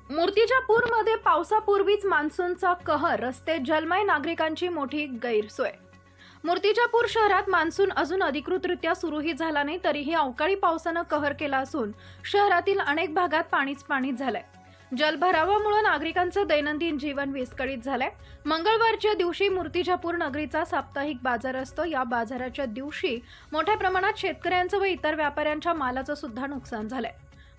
मूर्तिजापूरमध्ये पावसापूर्वीच मान्सूनचा कहर, रस्ते जलमय, नागरिकांची मोठी गैरसोय। मूर्तिजापूर शहरात मान्सून अजून अधिकृतरित्या सुरूही झाला नाही, तरीही अवकाळी पावसानं कहर केला असून शहरातील अनेक भागात पाणीच झालंय। जलभरावामुळे नागरिकांचं दैनंदिन जीवन विस्कळीत झालंय। मंगळवारच्या दिवशी मूर्तिजापूर नगरीचा साप्ताहिक बाजार असतो। या बाजाराच्या दिवशी मोठ्या प्रमाणात शेतकऱ्यांचं व इतर व्यापाऱ्यांच्या मालाचं सुद्धा नुकसान झालंय।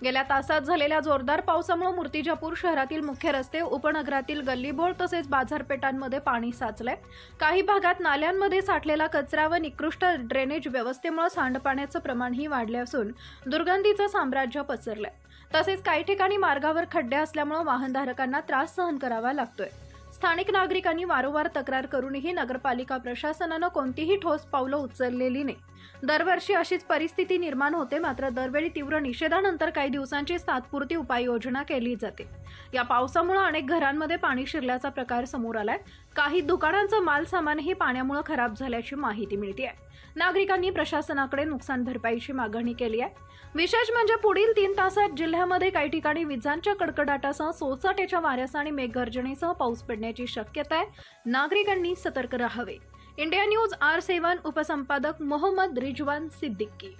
गेल्या तासात झालेल्या जोरदार पावसामुळे मूर्तिजापूर शहरातील मुख्य रस्ते, उपनगरातील गल्लीबोळ तसेच बाजारपेठांमध्ये पाणी साचलंय। काही भागात नाल्यांमध्ये साठलेला कचरा व निकृष्ट ड्रेनेज व्यवस्थेमुळे सांडपाण्याचं प्रमाणही वाढले असून दुर्गंधीचं साम्राज्य पसरलंय। तसेच काही ठिकाणी मार्गावर खड्डे असल्यामुळे वाहनधारकांना त्रास सहन करावा लागतोय। स्थानिक नागरिकांनी वारंवार तक्रार करूनही नगरपालिका प्रशासनानं कोणतीही ठोस पावलं उचललेली नाही। दरवर्षी अशीच परिस्थिती निर्माण होते, मात्र दरवेळी तीव्र निषेधानंतर काही दिवसांची तात्पुरती उपाययोजना केली जाते। या पावसामुळे अनेक घरांमध्ये पाणी शिरल्याचा प्रकार समोर आलाय। काही दुकानांचं मालसामानही पाण्यामुळे खराब झाल्याची माहिती मिळते। नागरिकांनी प्रशासनाकडे नुकसान भरपाईची मागणी केली आहे। विशेष म्हणजे पुढील 3 तासात जिल्ह्यामध्ये काही ठिकाणी विजांच्या कडकडाटासह सोसाट्याच्या वाऱ्यासह आणि मेघगर्जनेसह पाऊस पडण्याची शक्यता आहे। नागरिकांनी सतर्क राहावे। इंडिया न्यूज R7 उपसंपादक मोहम्मद रिजवान सिद्दीकी।